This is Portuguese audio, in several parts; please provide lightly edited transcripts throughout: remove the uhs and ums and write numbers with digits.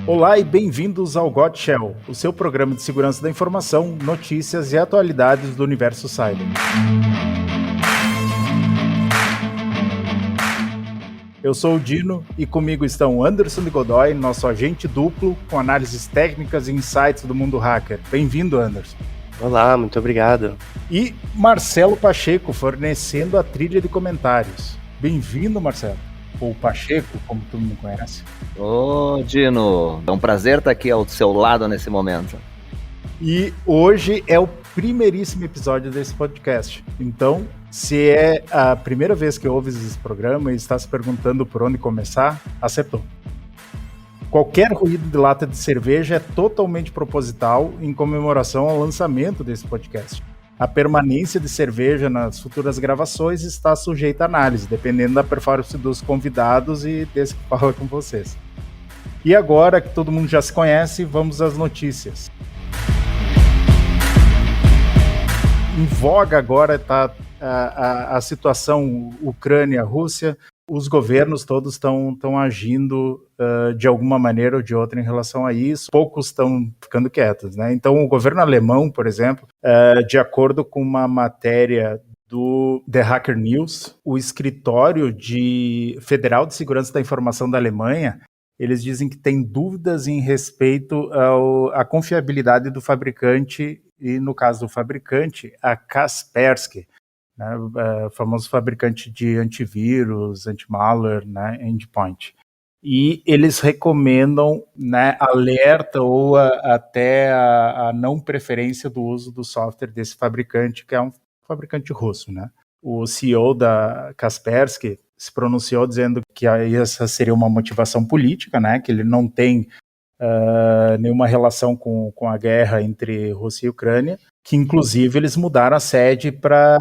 Olá e bem-vindos ao God Shell, o seu programa de segurança da informação, notícias e atualidades do universo cyber. Eu sou o Dino e comigo estão Anderson de Godoy, nosso agente duplo, com análises técnicas e insights do mundo hacker. Bem-vindo, Anderson. Olá, muito obrigado. E Marcelo Pacheco, fornecendo a trilha de comentários. Bem-vindo, Marcelo. Ou Pacheco, como todo mundo conhece. Ô, Dino, é um prazer estar aqui ao seu lado nesse momento. E hoje é o primeiríssimo episódio desse podcast. Então, se é a primeira vez que ouves esse programa e está se perguntando por onde começar, acertou. Qualquer ruído de lata de cerveja é totalmente proposital em comemoração ao lançamento desse podcast. A permanência de cerveja nas futuras gravações está sujeita à análise, dependendo da performance dos convidados e desse que fala com vocês. E agora que todo mundo já se conhece, vamos às notícias. Em voga agora está a situação Ucrânia-Rússia. Os governos todos estão agindo de alguma maneira ou de outra em relação a isso. Poucos estão ficando quietos, né? Então, o governo alemão, por exemplo, de acordo com uma matéria do The Hacker News, o escritório Federal de Segurança da Informação da Alemanha, eles dizem que tem dúvidas em respeito à confiabilidade do fabricante, e no caso do fabricante, a Kaspersky, né, famoso fabricante de antivírus, anti-malware, né, endpoint. E eles recomendam, né, alerta ou até a não preferência do uso do software desse fabricante, que é um fabricante russo, né? O CEO da Kaspersky se pronunciou dizendo que essa seria uma motivação política, né, que ele não tem nenhuma relação com a guerra entre Rússia e Ucrânia, que inclusive eles mudaram a sede para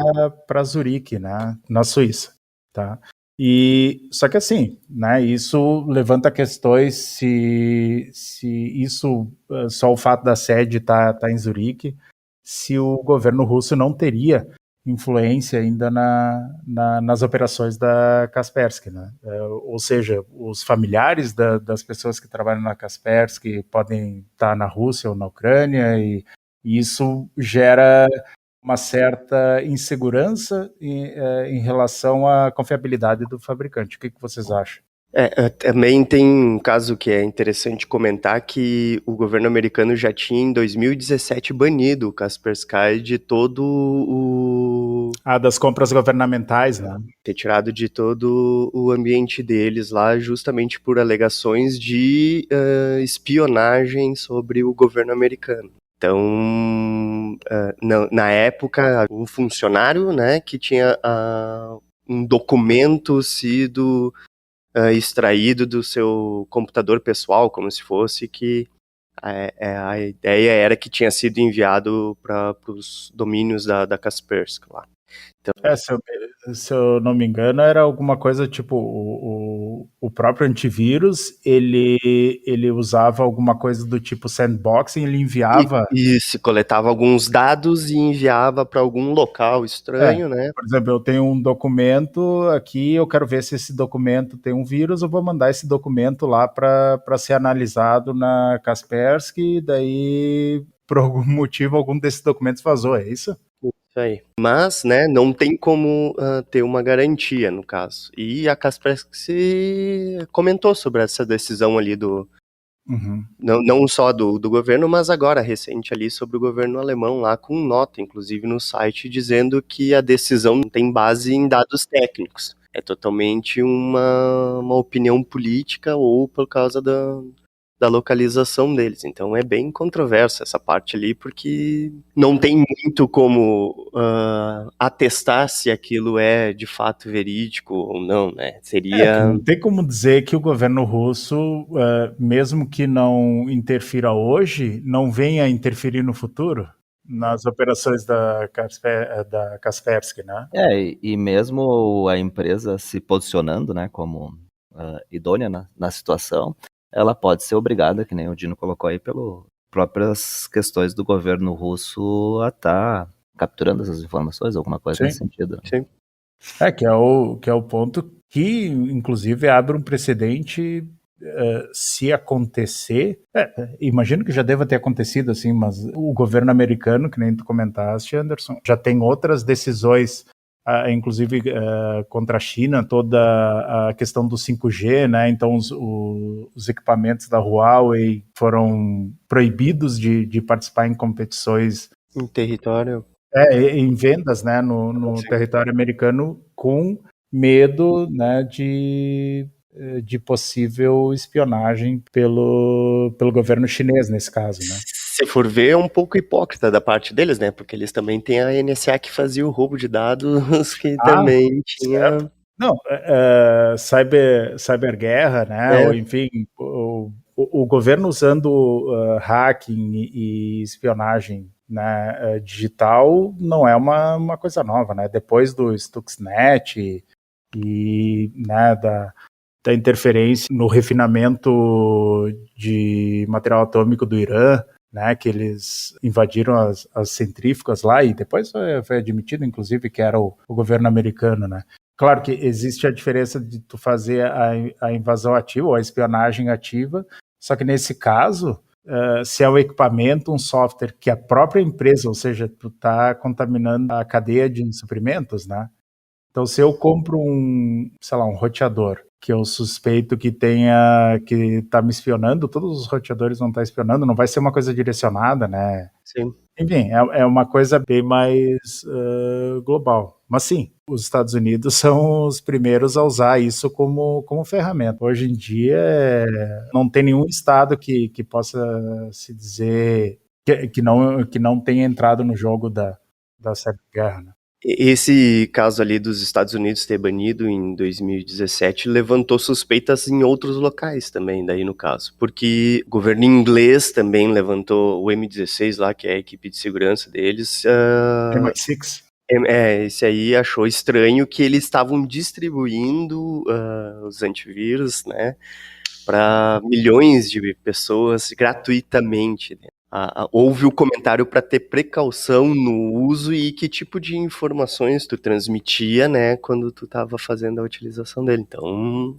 Zurique, né, na Suíça, tá? E só que assim, né, isso levanta questões se isso, só o fato da sede tá em Zurique, se o governo russo não teria influência ainda nas operações da Kaspersky, né? Ou seja, os familiares das pessoas que trabalham na Kaspersky podem estar na Rússia ou na Ucrânia, e isso gera uma certa insegurança em relação à confiabilidade do fabricante. O que vocês acham? Também tem um caso que é interessante comentar, que o governo americano já tinha em 2017 banido o Kaspersky de todo o... das compras governamentais, né? Retirado de todo o ambiente deles lá, justamente por alegações de espionagem sobre o governo americano. Então, na época, um funcionário, né, que tinha um documento sido extraído do seu computador pessoal, como se fosse, que a ideia era que tinha sido enviado para os domínios da Kaspersky lá. Então, se eu não me engano, era alguma coisa tipo o próprio antivírus, ele usava alguma coisa do tipo sandboxing, ele enviava... Isso, coletava alguns dados e enviava para algum local estranho, né? Por exemplo, eu tenho um documento aqui, eu quero ver se esse documento tem um vírus, eu vou mandar esse documento lá para ser analisado na Kaspersky, daí, por algum motivo, algum desses documentos vazou, é isso? Isso aí. Mas, né, não tem como ter uma garantia, no caso. E a Kaspersky comentou sobre essa decisão ali não só do governo, mas agora, recente ali, sobre o governo alemão lá, com nota, inclusive, no site, dizendo que a decisão não tem base em dados técnicos. É totalmente uma opinião política ou por causa da localização deles. Então é bem controversa essa parte ali, porque não tem muito como atestar se aquilo é de fato verídico ou não, né? Seria... Não tem como dizer que o governo russo, mesmo que não interfira hoje, não venha a interferir no futuro nas operações da Kaspersky, né? E mesmo a empresa se posicionando, né, como idônea na situação, ela pode ser obrigada, que nem o Dino colocou aí, pelas próprias questões do governo russo a estar capturando essas informações, alguma coisa nesse sentido. Sim. Que é o ponto que, inclusive, abre um precedente se acontecer, imagino que já deva ter acontecido assim, mas o governo americano, que nem tu comentaste, Anderson, já tem outras decisões, inclusive contra a China, toda a questão do 5G, né? Então os equipamentos da Huawei foram proibidos de participar em competições em território. Em vendas, né, no território americano, com medo, né, de possível espionagem pelo governo chinês, nesse caso, né. Se for ver, é um pouco hipócrita da parte deles, né, porque eles também têm a NSA que fazia o roubo de dados, que também tinha... Certo. Não, cyberguerra, né, ou enfim, o governo usando hacking e espionagem, né, digital não é uma coisa nova, né? Depois do Stuxnet e né, da interferência no refinamento de material atômico do Irã, né, que eles invadiram as centrífugas lá, e depois foi admitido, inclusive, que era o governo americano, né? Claro que existe a diferença de tu fazer a invasão ativa ou a espionagem ativa, só que nesse caso, se é um equipamento, um software que a própria empresa, ou seja, tu tá contaminando a cadeia de suprimentos, né? Então, se eu compro sei lá, um roteador, que eu suspeito que tá me espionando, todos os roteadores vão estar espionando, não vai ser uma coisa direcionada, né? Sim. Enfim, é uma coisa bem mais global. Mas sim, os Estados Unidos são os primeiros a usar isso como ferramenta. Hoje em dia, não tem nenhum estado que possa se dizer que não tenha entrado no jogo da cyberguerra, né? Esse caso ali dos Estados Unidos ter banido em 2017 levantou suspeitas em outros locais também, daí no caso, porque o governo inglês também levantou o M16 lá, que é a equipe de segurança deles. MI6? Esse aí achou estranho que eles estavam distribuindo os antivírus, né, para milhões de pessoas gratuitamente, né? Houve o comentário para ter precaução no uso e que tipo de informações tu transmitia, né, quando tu estava fazendo a utilização dele. Então,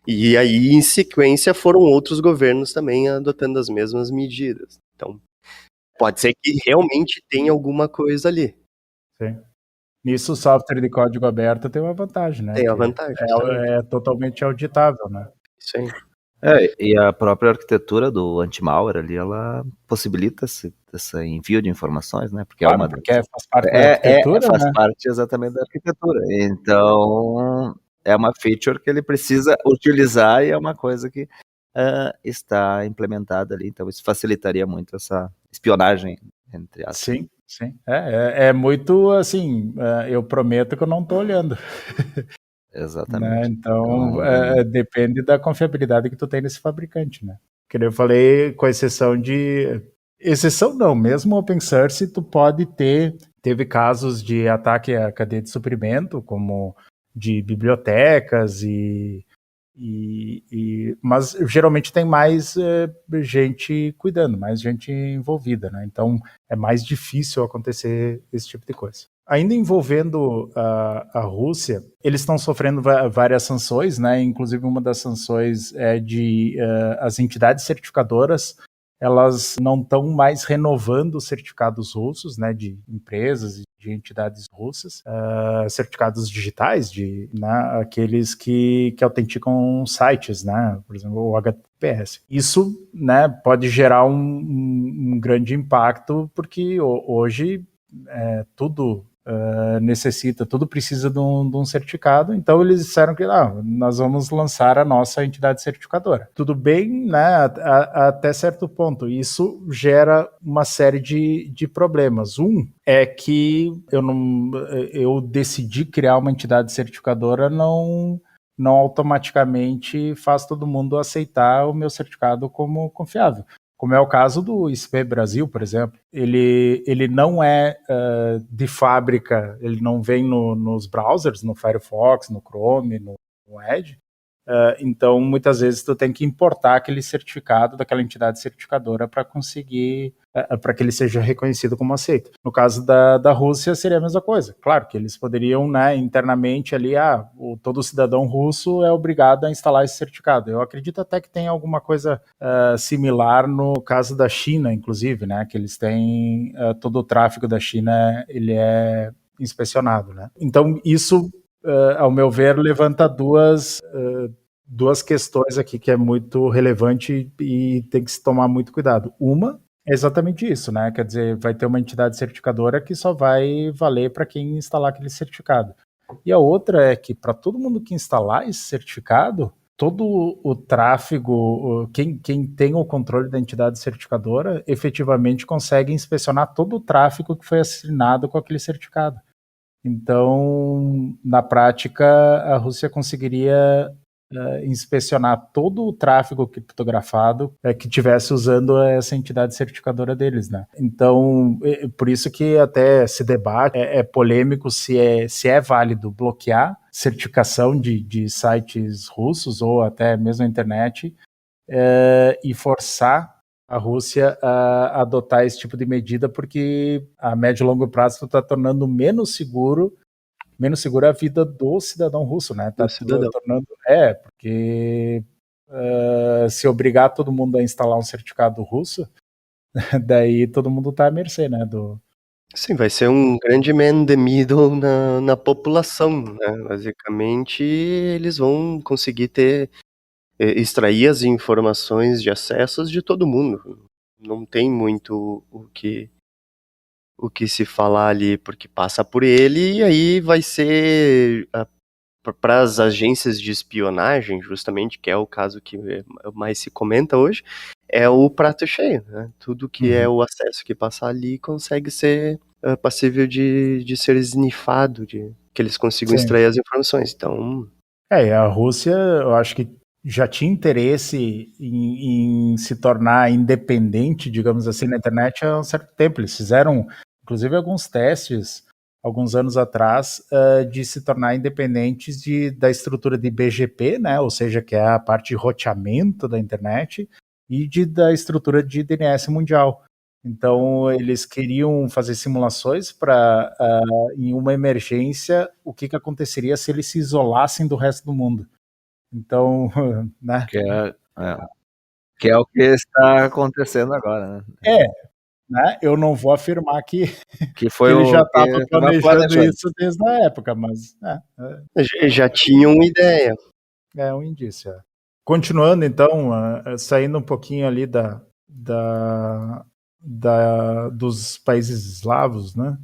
e aí em sequência foram outros governos também adotando as mesmas medidas. Então, pode ser que realmente tenha alguma coisa ali. Sim. Nisso, o software de código aberto tem uma vantagem, né? Tem a Que vantagem, é totalmente auditável, né? Isso aí. E a própria arquitetura do anti-malware ali, ela possibilita esse envio de informações, né? Porque Claro, porque faz parte da arquitetura, faz né? parte exatamente da arquitetura. Então, é uma feature que ele precisa utilizar e é uma coisa que está implementada ali. Então, isso facilitaria muito essa espionagem, entre aspas. Sim, sim. É muito assim, eu prometo que eu não estou olhando. Exatamente. Né? Então, depende da confiabilidade que tu tem nesse fabricante, né? Que eu falei, com exceção não, mesmo open source tu pode teve casos de ataque à cadeia de suprimento, como de bibliotecas mas geralmente tem mais gente cuidando, mais gente envolvida, né? Então é mais difícil acontecer esse tipo de coisa. Ainda envolvendo a Rússia, eles estão sofrendo várias sanções, né? Inclusive uma das sanções é as entidades certificadoras, elas não estão mais renovando os certificados russos, né? De empresas e de entidades russas, certificados digitais, né? Aqueles que autenticam sites, né? Por exemplo, o HTTPS. Isso, né? Pode gerar um grande impacto, porque hoje tudo tudo precisa de um certificado, então eles disseram que nós vamos lançar a nossa entidade certificadora. Tudo bem, né, até certo ponto. Isso gera uma série de problemas. Um é que eu decidi criar uma entidade certificadora, não automaticamente faz todo mundo aceitar o meu certificado como confiável. Como é o caso do ISP Brasil, por exemplo. Ele não é de fábrica, ele não vem nos browsers, no Firefox, no Chrome, no Edge. Então, muitas vezes, tu tem que importar aquele certificado daquela entidade certificadora para conseguir, para que ele seja reconhecido como aceito. No caso da Rússia, seria a mesma coisa. Claro que eles poderiam, né, internamente ali, todo cidadão russo é obrigado a instalar esse certificado. Eu acredito até que tem alguma coisa similar no caso da China, inclusive, né, que eles têm, todo o tráfego da China, ele é inspecionado, né. Então, isso, ao meu ver, levanta duas questões aqui que é muito relevante e tem que se tomar muito cuidado. Uma é exatamente isso, né? Quer dizer, vai ter uma entidade certificadora que só vai valer para quem instalar aquele certificado. E a outra é que para todo mundo que instalar esse certificado, todo o tráfego, quem tem o controle da entidade certificadora, efetivamente consegue inspecionar todo o tráfego que foi assinado com aquele certificado. Então, na prática, a Rússia conseguiria inspecionar todo o tráfego criptografado que tivesse usando essa entidade certificadora deles, né? Então, por isso que até se debate, é polêmico se é válido bloquear certificação de sites russos ou até mesmo a internet e forçar a Rússia a adotar esse tipo de medida, porque a médio e longo prazo está tornando menos segura a vida do cidadão russo, né? Tá tornando, porque se obrigar todo mundo a instalar um certificado russo, daí todo mundo tá à mercê, né? Sim, vai ser um grande man the middle na população, né? Basicamente, eles vão conseguir extrair as informações de acessos de todo mundo. Não tem muito o que se falar ali, porque passa por ele, e aí vai ser para as agências de espionagem, justamente, que é o caso que mais se comenta hoje, é o prato cheio, né? Tudo que é o acesso que passar ali consegue ser passível de ser esnifado, de que eles consigam extrair as informações. Então, a Rússia, eu acho que já tinha interesse em se tornar independente, digamos assim, na internet há um certo tempo. Eles fizeram, inclusive, alguns testes alguns anos atrás, de se tornar independentes da estrutura de BGP, né, ou seja, que é a parte de roteamento da internet, e da estrutura de DNS mundial. Então, eles queriam fazer simulações para, em uma emergência, o que aconteceria se eles se isolassem do resto do mundo. Então, né? Que é o que está acontecendo agora, né? Né? Eu não vou afirmar que foi ele já estava que planejando isso desde a época, mas já tinham ideia. É um indício. Continuando, então, saindo um pouquinho ali dos países eslavos, né?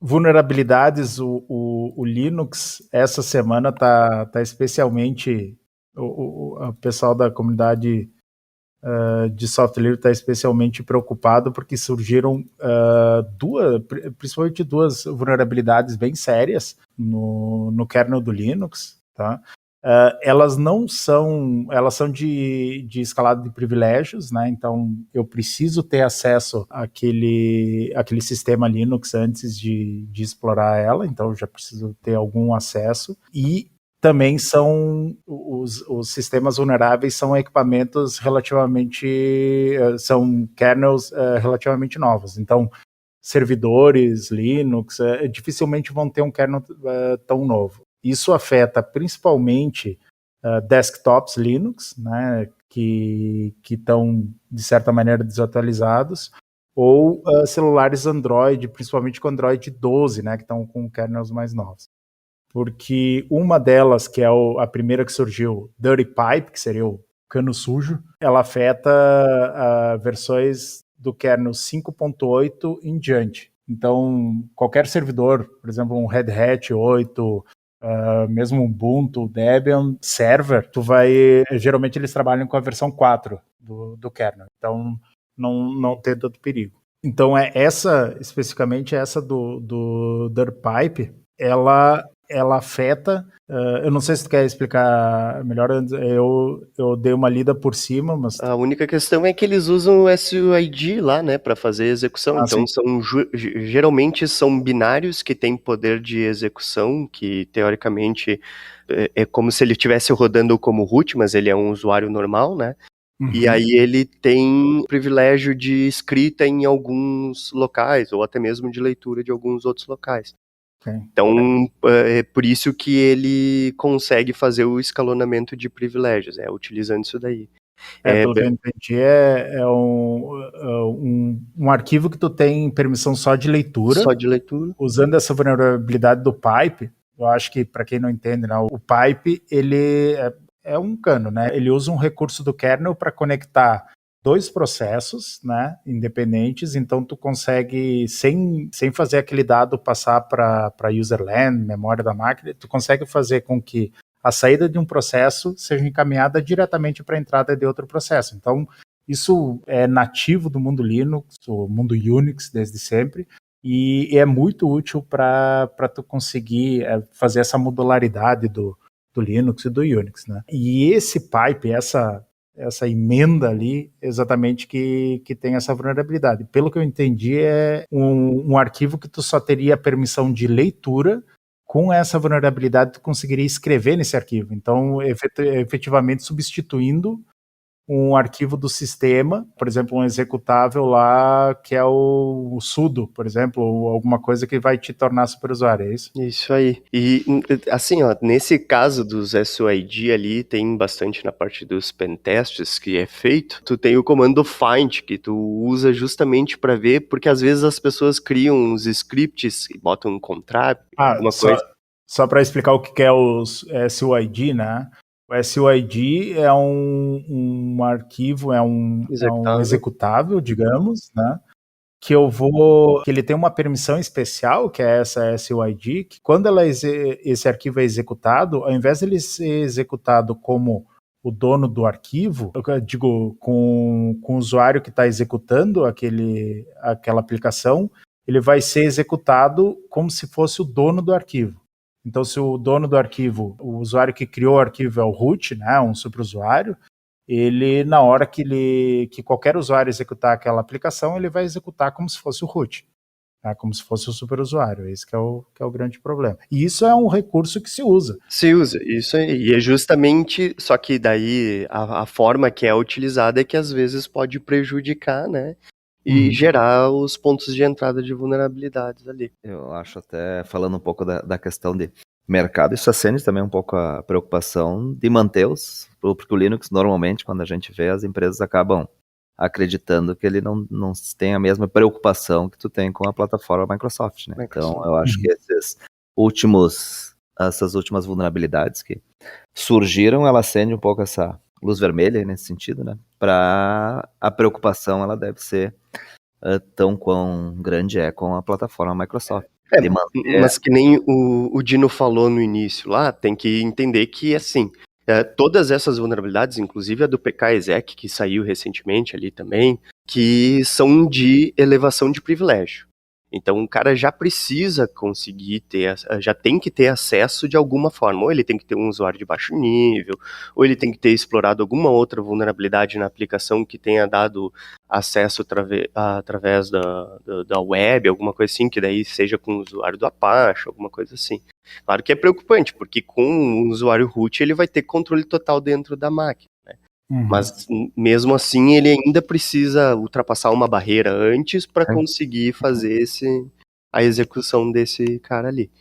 Vulnerabilidades, o Linux, essa semana tá especialmente, o pessoal da comunidade de software livre está especialmente preocupado porque surgiram principalmente duas vulnerabilidades bem sérias no kernel do Linux, tá? Elas são de escalada de privilégios, né? Então eu preciso ter acesso àquele sistema Linux antes de explorar ela, então eu já preciso ter algum acesso. E também são os sistemas vulneráveis, são equipamentos são kernels relativamente novos. Então, servidores Linux dificilmente vão ter um kernel tão novo. Isso afeta principalmente desktops Linux, né, que estão, de certa maneira, desatualizados, ou celulares Android, principalmente com Android 12, né, que estão com kernels mais novos. Porque uma delas, que é a primeira que surgiu, Dirty Pipe, que seria o cano sujo, ela afeta versões do kernel 5.8 em diante. Então, qualquer servidor, por exemplo, um Red Hat 8, mesmo Ubuntu, Debian, server, geralmente eles trabalham com a versão 4 do kernel. Então, não tem tanto perigo. Então, especificamente essa do Dirty Pipe, ela ela afeta. Eu não sei se tu quer explicar melhor, eu dei uma lida por cima, mas... A única questão é que eles usam o SUID lá, né, para fazer a execução. Então, geralmente são binários que têm poder de execução, que teoricamente é como se ele estivesse rodando como root, mas ele é um usuário normal, né? Uhum. E aí ele tem privilégio de escrita em alguns locais, ou até mesmo de leitura de alguns outros locais. Okay. Então, é por isso que ele consegue fazer o escalonamento de privilégios, utilizando isso daí. Pelo que eu entendi, é um arquivo que tu tem permissão só de leitura. Só de leitura. Usando essa vulnerabilidade do pipe, eu acho que, para quem não entende, né, o pipe, ele é um cano, né? Ele usa um recurso do kernel para conectar dois processos, né, independentes, então tu consegue, sem fazer aquele dado passar para userland, memória da máquina, tu consegue fazer com que a saída de um processo seja encaminhada diretamente para a entrada de outro processo. Então, isso é nativo do mundo Linux, do mundo Unix desde sempre, e é muito útil para tu conseguir fazer essa modularidade do Linux e do Unix, né? E esse pipe, essa emenda ali, exatamente que tem essa vulnerabilidade. Pelo que eu entendi, é um arquivo que tu só teria permissão de leitura. Com essa vulnerabilidade, tu conseguiria escrever nesse arquivo. Então, efetivamente substituindo um arquivo do sistema, por exemplo, um executável lá que é o sudo, por exemplo, ou alguma coisa que vai te tornar superusuário, é isso? Isso aí. E, assim, ó, nesse caso dos SUID ali, tem bastante na parte dos pentests que é feito, tu tem o comando find, que tu usa justamente para ver, porque às vezes as pessoas criam uns scripts e botam um contrato, alguma coisa. Só para explicar o que é o SUID, né? O SUID é um arquivo, é um executável, digamos, né? Que ele tem uma permissão especial, que é essa SUID, que quando esse arquivo é executado, ao invés de ele ser executado como o dono do arquivo, eu digo, com o usuário que está executando aquela aplicação, ele vai ser executado como se fosse o dono do arquivo. Então, se o dono do arquivo, o usuário que criou o arquivo é o root, né, um superusuário, ele, na hora que qualquer usuário executar aquela aplicação, ele vai executar como se fosse o root, né, como se fosse o superusuário. Esse que é o grande problema. E isso é um recurso que se usa. Se usa, isso aí. E é justamente, só que daí a forma que é utilizada é que às vezes pode prejudicar, né? E gerar os pontos de entrada de vulnerabilidades ali. Eu acho até, falando um pouco da questão de mercado, isso acende também um pouco a preocupação de mantê-los, porque o Linux, normalmente, quando a gente vê, as empresas acabam acreditando que ele não tem a mesma preocupação que tu tem com a plataforma Microsoft, né? Então, eu acho que essas últimas vulnerabilidades que surgiram, ela acende um pouco essa luz vermelha nesse sentido, né? Para a preocupação, ela deve ser tão quão grande é com a plataforma Microsoft. Mas que nem o Dino falou no início lá, tem que entender que, assim, todas essas vulnerabilidades, inclusive a do PK-Exec, que saiu recentemente ali também, que são de elevação de privilégio. Então o cara já precisa conseguir já tem que ter acesso de alguma forma, ou ele tem que ter um usuário de baixo nível, ou ele tem que ter explorado alguma outra vulnerabilidade na aplicação que tenha dado acesso através da web, alguma coisa assim, que daí seja com o usuário do Apache, alguma coisa assim. Claro que é preocupante, porque com o usuário root ele vai ter controle total dentro da máquina. Mas mesmo assim ele ainda precisa ultrapassar uma barreira antes para conseguir fazer a execução desse cara ali.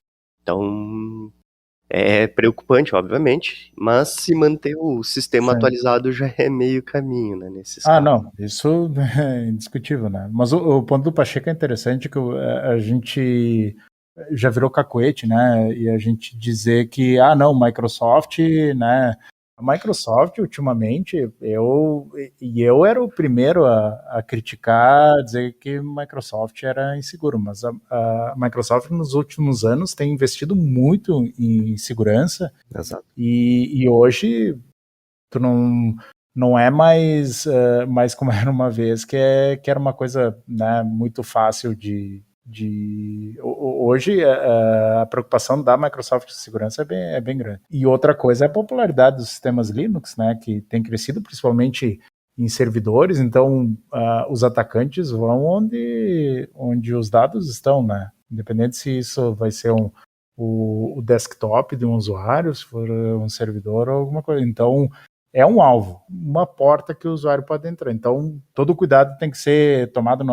Então é preocupante, obviamente, mas se manter o sistema atualizado já é meio caminho, né? Nesses casos. Não, isso é indiscutível, né? Mas o ponto do Pacheco é interessante, que a gente já virou cacuete, né? E a gente dizer que, não, Microsoft, né? A Microsoft, ultimamente, eu era o primeiro a criticar, dizer que Microsoft era inseguro, mas a Microsoft nos últimos anos tem investido muito em segurança. Exato. E hoje tu não é mais como era uma vez, que era uma coisa, né, muito fácil de Hoje a preocupação da Microsoft de segurança é bem grande. E outra coisa é a popularidade dos sistemas Linux, né, que tem crescido principalmente em servidores, então os atacantes vão onde os dados estão, né? Independente se isso vai ser o desktop de um usuário, se for um servidor ou alguma coisa. Então, é um alvo, uma porta que o usuário pode entrar. Então, todo cuidado tem que ser tomado,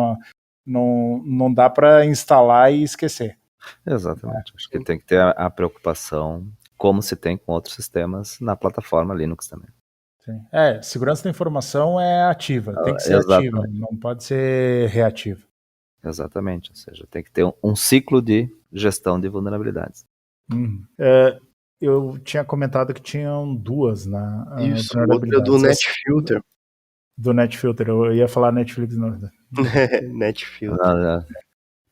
não dá para instalar e esquecer. Exatamente. Acho que tem que ter a preocupação, como se tem com outros sistemas na plataforma Linux também. Sim. Segurança da informação é ativa, tem que ser ativa, não pode ser reativa. Exatamente, ou seja, tem que ter um ciclo de gestão de vulnerabilidades. Eu tinha comentado que tinham duas na Isso, outra do NetFilter. Do NetFilter, eu ia falar Netflix. NetFilter.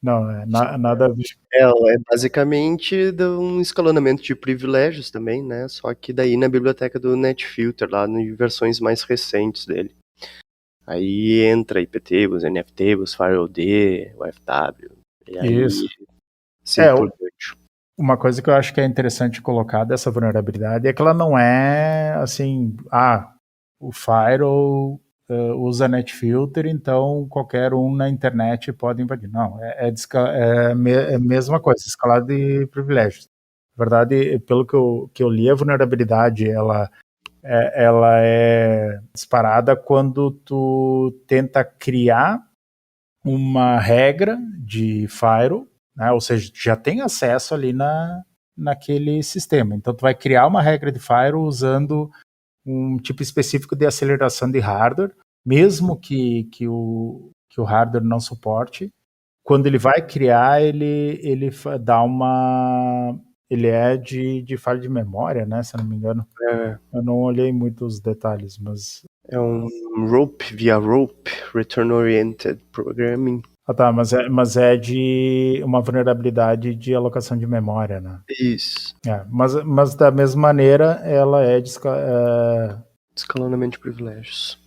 Não, nada a ver. Ela é basicamente um escalonamento de privilégios também, né? Só que daí na biblioteca do NetFilter, lá em versões mais recentes dele. Aí entra IPTables, NFTables, FireOD, UFW. E aí, isso. Uma coisa que eu acho que é interessante colocar dessa vulnerabilidade é que ela não é assim, o Firewall usa NetFilter, então qualquer um na internet pode invadir. Não, é a mesma coisa, escalada de privilégios. Na verdade, pelo que eu li, a vulnerabilidade ela é disparada quando tu tenta criar uma regra de firewall, né? Ou seja, tu já tem acesso ali naquele sistema. Então, tu vai criar uma regra de firewall usando um tipo específico de aceleração de hardware, mesmo que o hardware não suporte. Quando ele vai criar, ele dá ele é de falha de memória, né? Se eu não me engano. Eu não olhei muito os detalhes, mas... É um rope via rope, return oriented programming. Tá, mas é de uma vulnerabilidade de alocação de memória, né? Isso. Mas da mesma maneira, ela é de escalonamento de privilégios.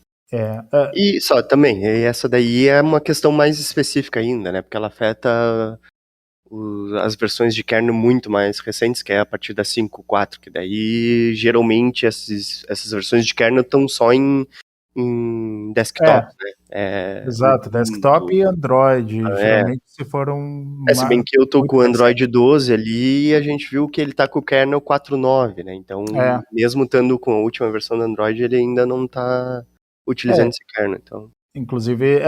E só também, essa daí é uma questão mais específica ainda, né? Porque ela afeta as versões de kernel muito mais recentes, que é a partir da 5.4, que daí geralmente essas versões de kernel estão só em desktop, né? Exato, desktop e Android, geralmente se for se bem que eu tô com o Android 12 ali, a gente viu que ele tá com o kernel 4.9, né? Então, mesmo estando com a última versão do Android, ele ainda não tá utilizando esse kernel, então... Inclusive,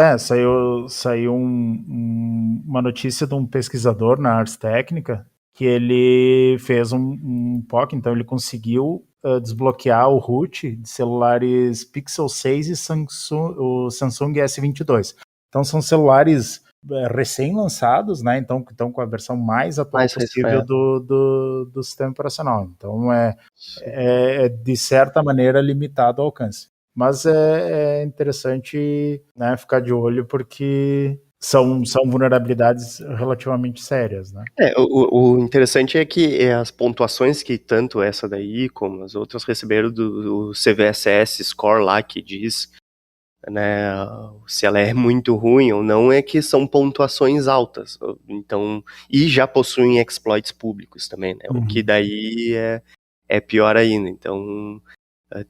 saiu uma notícia de um pesquisador na Ars Técnica que ele fez um POC, então ele conseguiu desbloquear o root de celulares Pixel 6 e o Samsung S22. Então são celulares recém-lançados, né? Então que estão com a versão mais atual possível do sistema operacional. Então é de certa maneira limitado o alcance. Mas é interessante, né, ficar de olho porque são vulnerabilidades relativamente sérias, né? O interessante é que as pontuações que tanto essa daí como as outras receberam do CVSS Score lá, que diz, né, se ela é muito ruim ou não, é que são pontuações altas. Então, e já possuem exploits públicos também, né? O que daí é pior ainda. Então,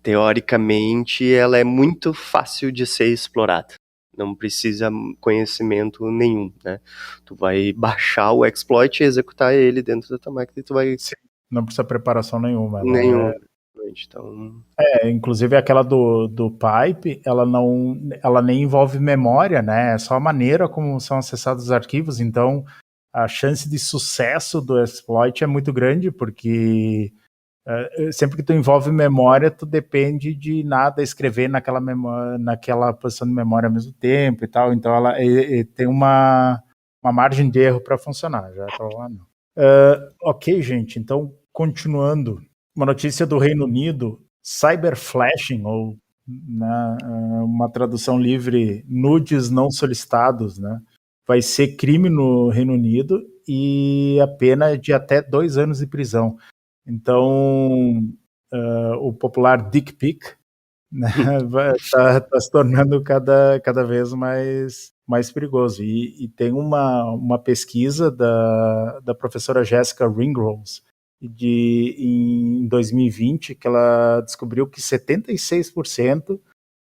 teoricamente, ela é muito fácil de ser explorada. Não precisa conhecimento nenhum, né? Tu vai baixar o exploit e executar ele dentro da tua máquina e tu vai... Sim, não precisa preparação nenhuma. Nenhuma. Então... inclusive aquela do Pipe, ela nem envolve memória, né? É só a maneira como são acessados os arquivos, então a chance de sucesso do exploit é muito grande, porque sempre que tu envolve memória, tu depende de nada escrever naquela posição de memória ao mesmo tempo e tal, então ela tem uma margem de erro para funcionar, já tá lá não. Ok, gente, então continuando, uma notícia do Reino Unido, cyberflashing, ou uma tradução livre, nudes não solicitados, né, vai ser crime no Reino Unido e a pena é de até 2 anos de prisão. Então, o popular dick pic, né, tá se tornando cada vez mais mais perigoso. E tem uma pesquisa da professora Jessica Ringrose em 2020, que ela descobriu que 76%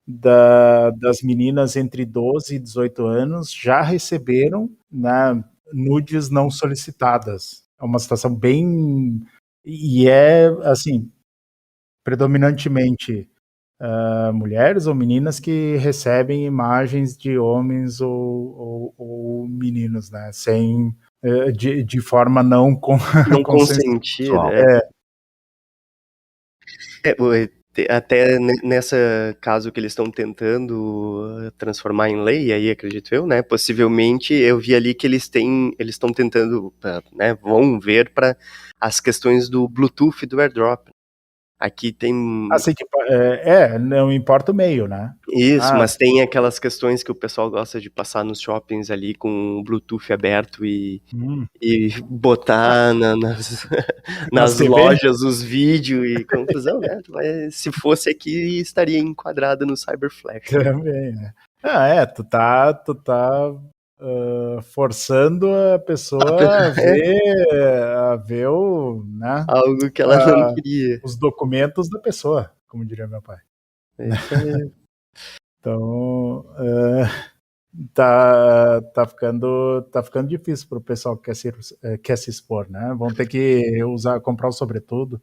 das meninas entre 12 e 18 anos já receberam, né, nudes não solicitadas. É uma situação bem... E é, assim, predominantemente mulheres ou meninas que recebem imagens de homens ou meninos, né, sem, de forma não consentida. Até nessa caso que eles estão tentando transformar em lei, aí acredito eu, né? Possivelmente eu vi ali que eles estão tentando, né? Vão ver para as questões do Bluetooth e do AirDrop. Aqui tem... Assim, não importa o meio, né? Isso, mas tem aquelas questões que o pessoal gosta de passar nos shoppings ali com o Bluetooth aberto e botar nas lojas os vídeos e confusão, né? Mas se fosse aqui, estaria enquadrado no Cyberflash. Também, né? Tu tá forçando a pessoa a ver né? Algo que ela não queria. Os documentos da pessoa, como diria meu pai. Isso aí. Então, tá ficando difícil para o pessoal que quer se expor, né? Vão ter que comprar o sobretudo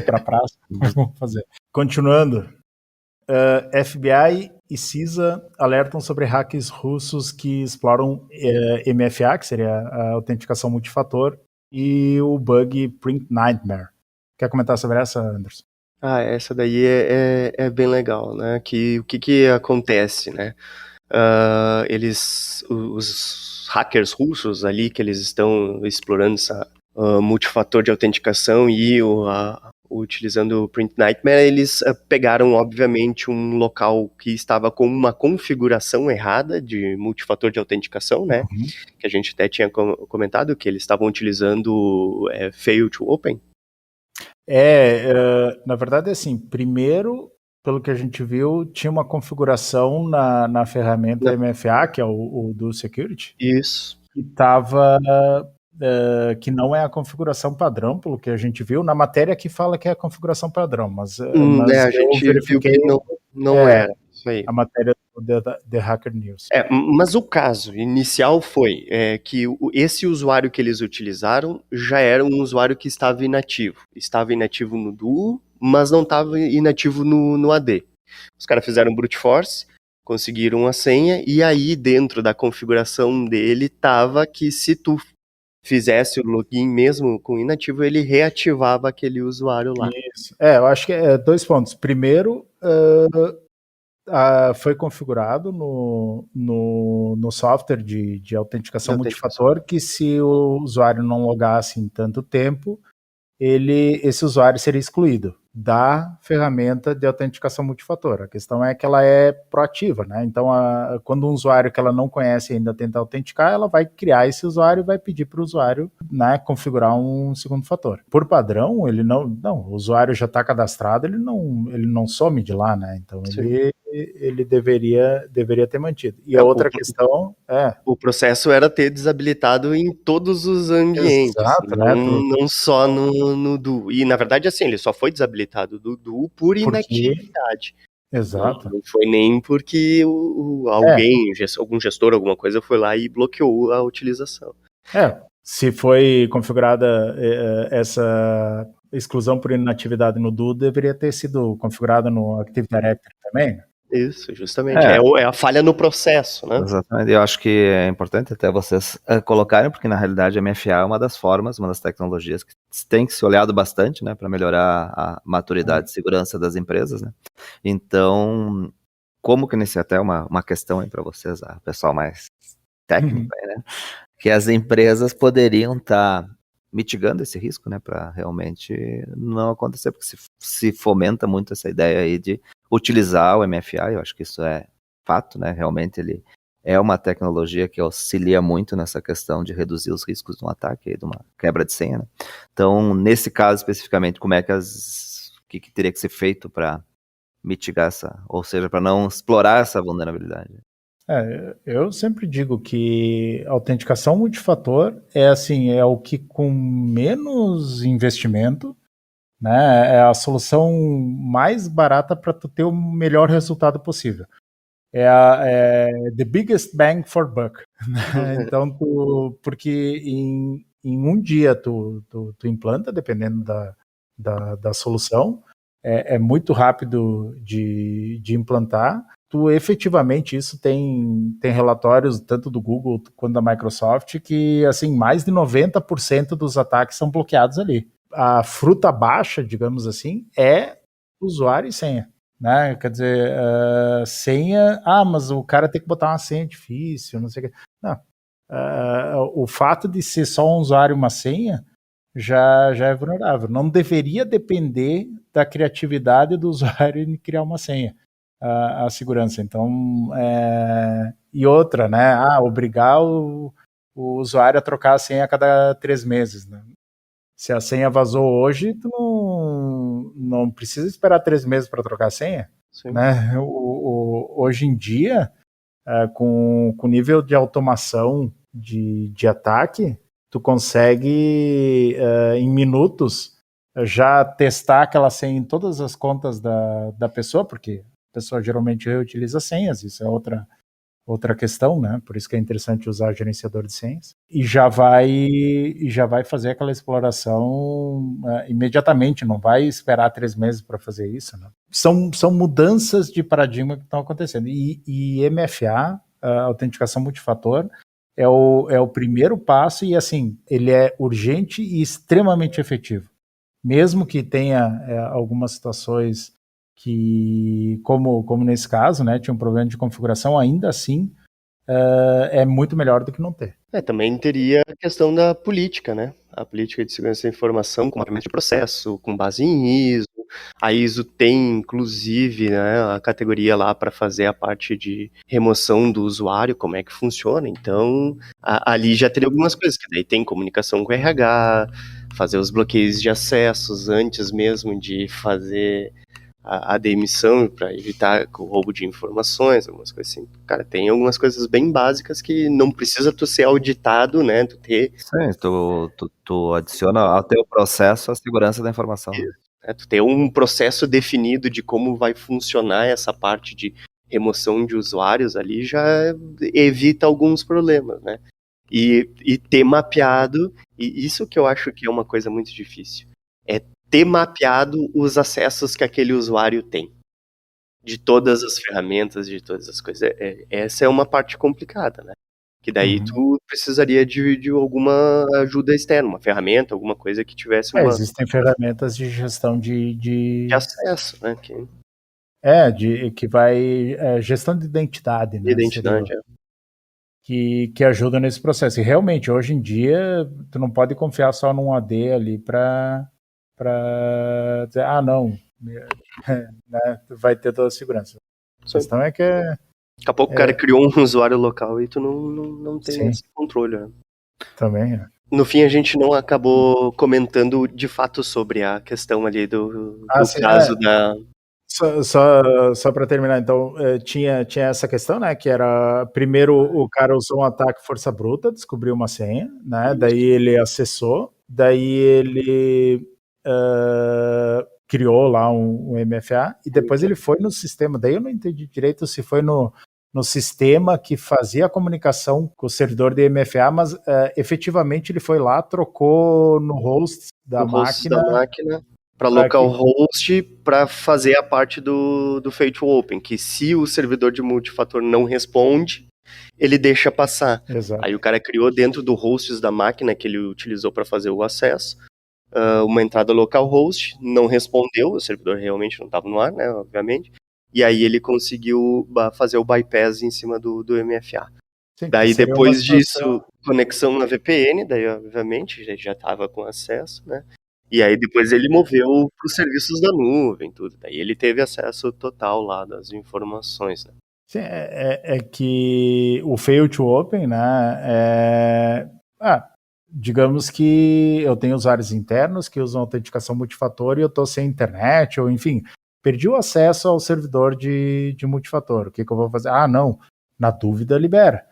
para praça. Vamos fazer. Continuando, FBI e CISA alertam sobre hackers russos que exploram MFA, que seria a autenticação multifator, e o bug Print Nightmare. Quer comentar sobre essa, Anderson? Essa daí é bem legal, né? O que acontece, né? Os hackers russos ali, que eles estão explorando essa multifator de autenticação e utilizando o Print Nightmare, eles pegaram, obviamente, um local que estava com uma configuração errada de multifator de autenticação, né? Que a gente até tinha comentado que eles estavam utilizando Fail to Open. Na verdade, assim, primeiro, pelo que a gente viu, tinha uma configuração na ferramenta MFA, que é o do Security. Isso. Que estava... que não é a configuração padrão, pelo que a gente viu. Na matéria que fala que é a configuração padrão, mas a gente verifiquei viu que não era. Isso aí. A matéria do The Hacker News. Mas o caso inicial foi que esse usuário que eles utilizaram já era um usuário que estava inativo. Estava inativo no Duo, mas não estava inativo no AD. Os caras fizeram brute force, conseguiram a senha, e aí dentro da configuração dele estava que se tu fizesse o login mesmo com inativo, ele reativava aquele usuário lá. Isso. Eu acho que 2 pontos. Primeiro, foi configurado no software de autenticação multifator que se o usuário não logasse em tanto tempo, esse usuário seria excluído da ferramenta de autenticação multifator. A questão é que ela é proativa, né? Então, quando um usuário que ela não conhece ainda tenta autenticar, ela vai criar esse usuário e vai pedir para o usuário, né, configurar um segundo fator. Por padrão, o usuário já está cadastrado, ele não some de lá, né? Então, ele deveria ter mantido. E a outra questão o processo era ter desabilitado em todos os ambientes. Exato, não só no Duo. E, na verdade, assim, ele só foi desabilitado do Duo por inatividade. Exato. Não foi nem porque algum gestor, alguma coisa, foi lá e bloqueou a utilização. Se foi configurada essa exclusão por inatividade no Duo, deveria ter sido configurada no Active Directory também, né? Isso, justamente. É a falha no processo, né? Exatamente. Eu acho que é importante até vocês colocarem, porque na realidade a MFA é uma das formas, uma das tecnologias que tem que ser olhado bastante, né, para melhorar a maturidade e segurança das empresas, né? Então, como que nesse até uma questão aí para vocês, pessoal mais técnico aí, né? Que as empresas poderiam estar mitigando esse risco, né, para realmente não acontecer, porque se fomenta muito essa ideia aí de utilizar o MFA, eu acho que isso é fato, né, realmente ele é uma tecnologia que auxilia muito nessa questão de reduzir os riscos de um ataque, de uma quebra de senha, né? Então, nesse caso especificamente, como é que que teria que ser feito para mitigar ou seja, para não explorar essa vulnerabilidade? Eu sempre digo que a autenticação multifator é o que com menos investimento, né, é a solução mais barata para tu ter o melhor resultado possível. É the biggest bang for buck. Né? Então, porque em um dia tu implanta, dependendo da solução, é muito rápido de implantar. Tu efetivamente, isso tem relatórios tanto do Google quanto da Microsoft que assim, mais de 90% dos ataques são bloqueados ali. A fruta baixa, digamos assim, é usuário e senha. Né? Quer dizer, senha, mas o cara tem que botar uma senha difícil, não sei o que. Não. O fato de ser só um usuário e uma senha já é vulnerável. Não deveria depender da criatividade do usuário em criar uma senha, a segurança. Então, e outra, né? Obrigar o usuário a trocar a senha a cada 3 meses. Né? Se a senha vazou hoje, tu não precisa esperar 3 meses para trocar a senha. Né? Hoje em dia, com o nível de automação de ataque, tu consegue, em minutos, já testar aquela senha em todas as contas da pessoa, porque a pessoa geralmente reutiliza senhas, isso é outra questão, né? Por isso que é interessante usar gerenciador de senhas. E já vai fazer aquela exploração imediatamente, não vai esperar 3 meses para fazer isso. Né? São mudanças de paradigma que estão acontecendo. E MFA, a autenticação multifator, é o primeiro passo e, assim, ele é urgente e extremamente efetivo. Mesmo que tenha algumas situações que, como nesse caso, né, tinha um problema de configuração, ainda assim é muito melhor do que não ter. Também teria a questão da política, né? A política de segurança da informação com mapeamento de processo, com base em ISO. A ISO tem, inclusive, né, a categoria lá para fazer a parte de remoção do usuário, como é que funciona. Então, ali já teria algumas coisas, que daí tem comunicação com o RH, fazer os bloqueios de acessos antes mesmo de fazer a demissão para evitar o roubo de informações, algumas coisas assim. Cara, tem algumas coisas bem básicas que não precisa tu ser auditado, né? Tu ter... Sim, tu adiciona ao teu processo a segurança da informação. Tu ter um processo definido de como vai funcionar essa parte de remoção de usuários ali já evita alguns problemas, né? E ter mapeado, e isso que eu acho que é uma coisa muito difícil, é ter mapeado os acessos que aquele usuário tem, de todas as ferramentas, de todas as coisas. Essa é uma parte complicada, né? Que daí tu precisaria de alguma ajuda externa, uma ferramenta, alguma coisa que tivesse uma... Existem ferramentas de gestão de acesso, né? Que vai... gestão de identidade, né? Identidade, que ajuda nesse processo. E realmente, hoje em dia, tu não pode confiar só num AD ali para dizer, não, né, vai ter toda a segurança. A questão é que daqui a pouco o cara criou um usuário local e tu não tem esse controle. Né? Também, No fim, a gente não acabou comentando de fato sobre a questão ali do caso da... Só para terminar, então, tinha essa questão, né, que era, primeiro o cara usou um ataque força bruta, descobriu uma senha, né, daí ele acessou, daí ele criou lá um MFA, e depois ele foi no sistema, daí eu não entendi direito se foi no sistema que fazia a comunicação com o servidor de MFA, mas efetivamente ele foi lá, trocou no host da máquina para localhost para fazer a parte do Fatal Open, que se o servidor de multifator não responde, ele deixa passar. Exato. Aí o cara criou dentro do hosts da máquina que ele utilizou para fazer o acesso, uma entrada localhost, não respondeu, o servidor realmente não estava no ar, né, obviamente, e aí ele conseguiu fazer o bypass em cima do MFA. Sim, daí depois disso, conexão na VPN, daí obviamente já estava com acesso, né, e aí depois ele moveu para os serviços da nuvem, tudo, daí ele teve acesso total lá das informações, né. Sim, que o Fail to Open, né, digamos que eu tenho usuários internos que usam autenticação multifator e eu estou sem internet, ou enfim, perdi o acesso ao servidor de multifator. O que eu vou fazer? Não, Na dúvida, libera.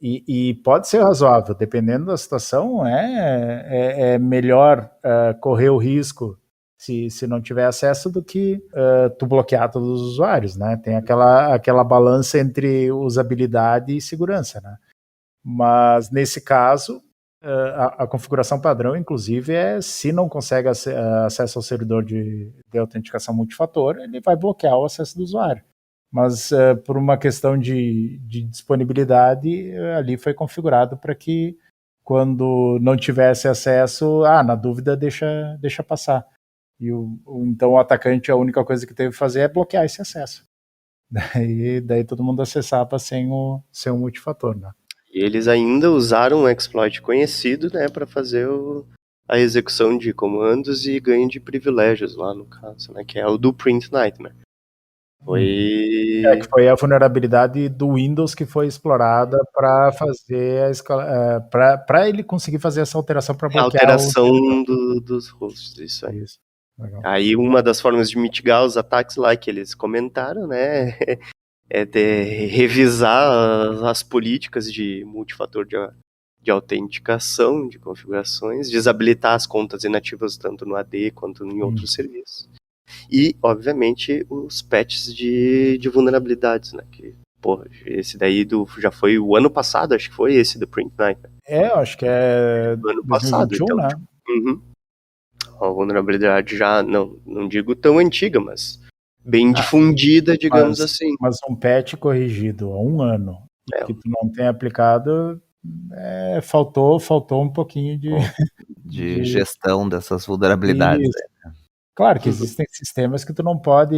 E pode ser razoável, dependendo da situação, é melhor correr o risco se não tiver acesso do que tu bloquear todos os usuários, né? Tem aquela balança entre usabilidade e segurança, né? Mas nesse caso, a configuração padrão, inclusive, se não consegue acesso ao servidor de autenticação multifator, ele vai bloquear o acesso do usuário. Mas por uma questão de disponibilidade, ali foi configurado para que quando não tivesse acesso, na dúvida deixa passar. Então o atacante, a única coisa que teve que fazer é bloquear esse acesso. Daí todo mundo acessava sem o multifator, né? E eles ainda usaram um exploit conhecido, né, para fazer a execução de comandos e ganho de privilégios lá no caso, né, que é o do Print Nightmare. Que foi a vulnerabilidade do Windows que foi explorada para fazer a escala, para ele conseguir fazer essa alteração para bloquear a alteração dos hosts, isso aí. Isso. Legal. Aí uma das formas de mitigar os ataques lá que eles comentaram, né, é revisar as políticas de multifator de autenticação, de configurações, desabilitar as contas inativas tanto no AD quanto em outros serviços. E, obviamente, os patches de vulnerabilidades, né? Que, esse daí já foi o ano passado, acho que foi esse do Print Night. Eu acho que é do ano passado, 2021, então, né? A vulnerabilidade já, não digo tão antiga, mas bem difundida, digamos assim. Mas um patch corrigido há um ano, que tu não tem aplicado, faltou um pouquinho de gestão dessas vulnerabilidades. Claro que existem sistemas que tu não pode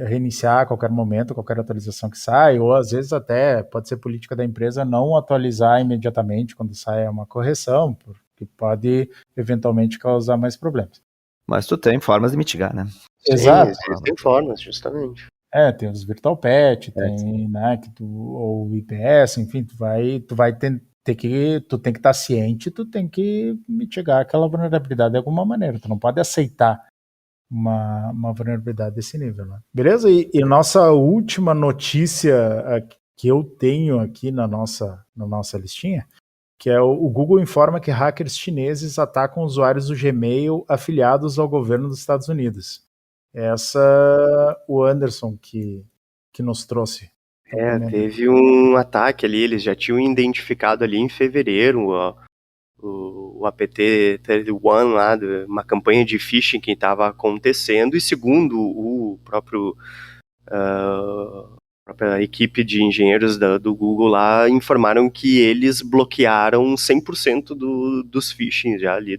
reiniciar a qualquer momento, qualquer atualização que sai, ou às vezes até pode ser política da empresa não atualizar imediatamente quando sai uma correção, porque pode eventualmente causar mais problemas. Mas tu tem formas de mitigar, né? Exato. Tem formas, justamente. Tem os virtual patch, tem, né, ou IPS, enfim, tu tem que estar ciente, tu tem que mitigar aquela vulnerabilidade de alguma maneira, tu não pode aceitar uma vulnerabilidade desse nível, né? Beleza? E nossa última notícia que eu tenho aqui na nossa listinha, que é o Google informa que hackers chineses atacam usuários do Gmail afiliados ao governo dos Estados Unidos. O Anderson que nos trouxe. Teve um ataque ali, eles já tinham identificado ali em fevereiro o APT-31 lá, uma campanha de phishing que estava acontecendo, e segundo o própria equipe de engenheiros do Google lá, informaram que eles bloquearam 100% dos phishing já ali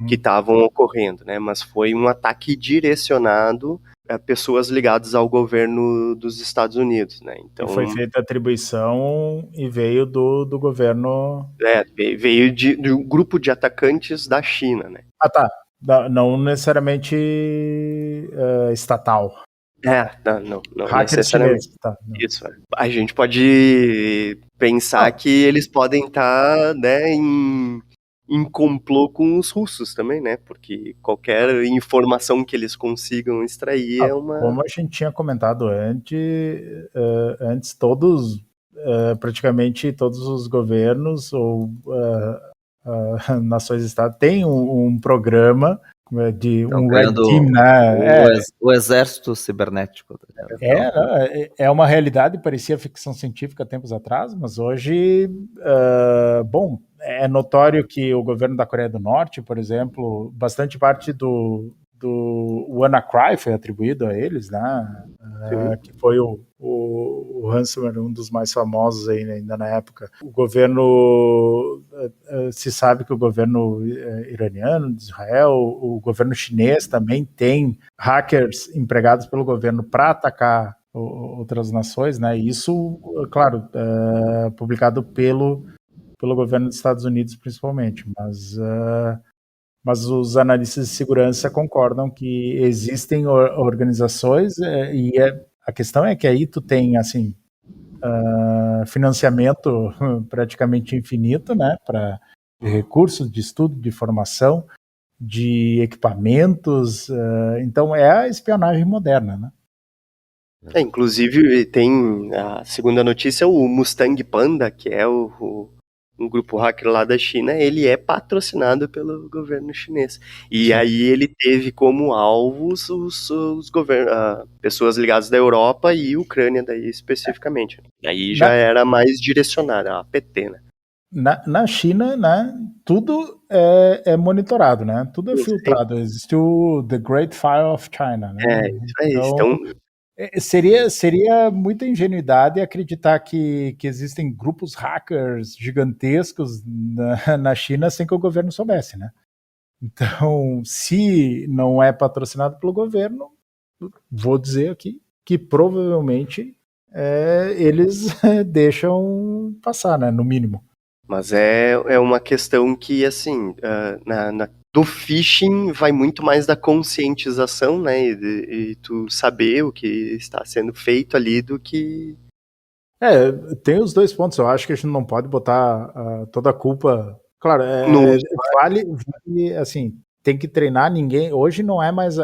que estavam ocorrendo, né? Mas foi um ataque direcionado a pessoas ligadas ao governo dos Estados Unidos, né? Então, e foi feita a atribuição e veio do governo... veio de um grupo de atacantes da China, né? Tá. Não necessariamente estatal. Não Hackers chineses. Tá, isso. A gente pode pensar que eles podem estar, né, em complô com os russos também, né? Porque qualquer informação que eles consigam extrair é uma... Como a gente tinha comentado antes praticamente todos os governos ou nações-estado têm um programa de um Red Team, né? O exército cibernético. É uma realidade, parecia ficção científica tempos atrás, mas hoje, é notório que o governo da Coreia do Norte, por exemplo, bastante parte do WannaCry foi atribuído a eles, né? Que foi o ransomware, um dos mais famosos ainda na época. O governo, se sabe que o governo iraniano, de Israel, o governo chinês também tem hackers empregados pelo governo para atacar outras nações, né? Isso, claro, publicado pelo governo dos Estados Unidos principalmente, mas os analistas de segurança concordam que existem organizações e a questão é que aí tu tem assim financiamento praticamente infinito, né, para recursos de estudo, de formação, de equipamentos, então é a espionagem moderna, né? Inclusive, tem a segunda notícia, o Mustang Panda, que é um grupo hacker lá da China, ele é patrocinado pelo governo chinês. E aí ele teve como alvos os pessoas ligadas da Europa e Ucrânia, daí especificamente. Aí já era mais direcionado, a PT, né? Na China, né, tudo é monitorado, né? Tudo é filtrado. Existe o The Great Fire of China, né? Então, seria muita ingenuidade acreditar que existem grupos hackers gigantescos na China sem que o governo soubesse, né? Então, se não é patrocinado pelo governo, vou dizer aqui que provavelmente eles deixam passar, né? No mínimo. Mas é uma questão que, assim, do phishing vai muito mais da conscientização, né, e tu saber o que está sendo feito ali do que... Tem os dois pontos. Eu acho que a gente não pode botar toda a culpa... Claro, vale, assim, tem que treinar ninguém. Hoje não é mais...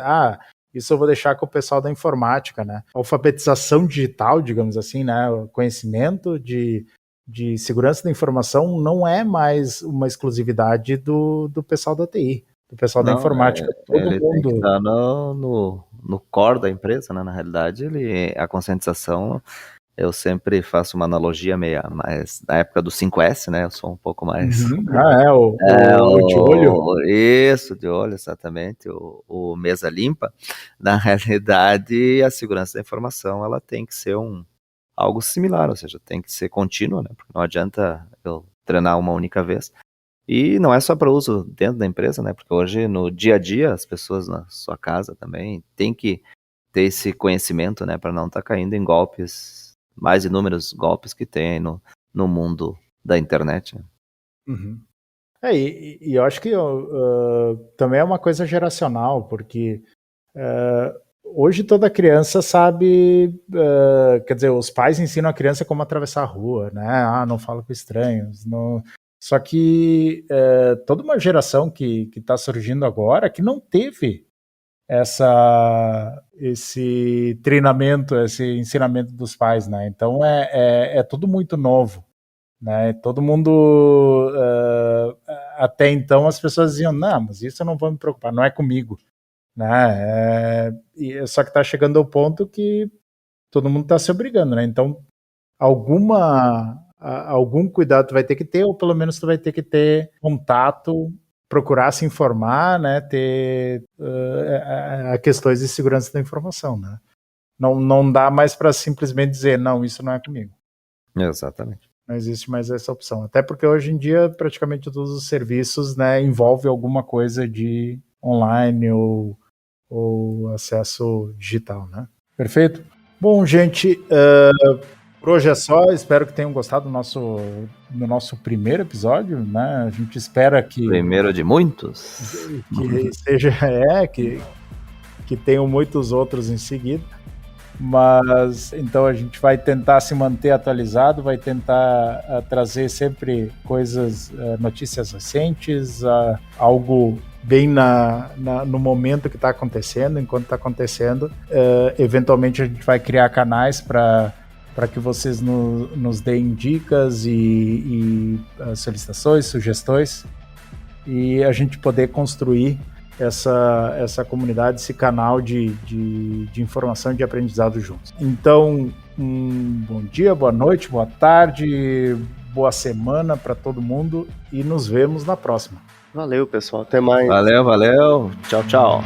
isso eu vou deixar com o pessoal da informática, né? Alfabetização digital, digamos assim, né? O conhecimento de segurança da informação não é mais uma exclusividade do pessoal da TI, do pessoal da informática. Todo ele mundo... tem que estar no core da empresa, né? Na realidade, a conscientização, eu sempre faço uma analogia mas na época do 5S, né? Eu sou um pouco mais... o de olho. Isso, de olho, exatamente, o mesa limpa. Na realidade, a segurança da informação, ela tem que ser algo similar, ou seja, tem que ser contínuo, né? Porque não adianta eu treinar uma única vez. E não é só para uso dentro da empresa, né? Porque hoje, no dia a dia, as pessoas na sua casa também têm que ter esse conhecimento, né? Para não estar caindo em golpes, mais inúmeros golpes que tem no mundo da internet, né? Uhum. E eu acho que também é uma coisa geracional, porque hoje toda criança sabe, quer dizer, os pais ensinam a criança como atravessar a rua, né? Não fala com estranhos. Não... Só que toda uma geração que está surgindo agora que não teve esse treinamento, esse ensinamento dos pais, né? Então é tudo muito novo, né? Todo mundo, até então as pessoas diziam, não, mas isso eu não vou me preocupar, não é comigo, né? Só que está chegando ao ponto que todo mundo está se obrigando, né? Então algum cuidado tu vai ter que ter, ou pelo menos tu vai ter que ter contato, procurar se informar, né? Ter questões de segurança da informação, né? Não dá mais para simplesmente dizer, não, isso não é comigo. Exatamente. Não existe mais essa opção. Até porque hoje em dia praticamente todos os serviços, né, envolvem alguma coisa de online ou acesso digital, né? Perfeito? Bom, gente, por hoje é só. Espero que tenham gostado do nosso primeiro episódio, né? A gente espera que... Primeiro de muitos. Que seja... que tenham muitos outros em seguida. Mas, então, a gente vai tentar se manter atualizado, vai tentar trazer sempre coisas, notícias recentes, algo bem no momento que está acontecendo, enquanto está acontecendo. Eventualmente a gente vai criar canais para que vocês nos deem dicas e solicitações, sugestões, e a gente poder construir essa comunidade, esse canal de informação e de aprendizado juntos. Então, bom dia, boa noite, boa tarde, boa semana para todo mundo e nos vemos na próxima. Valeu, pessoal. Até mais. Valeu. Tchau.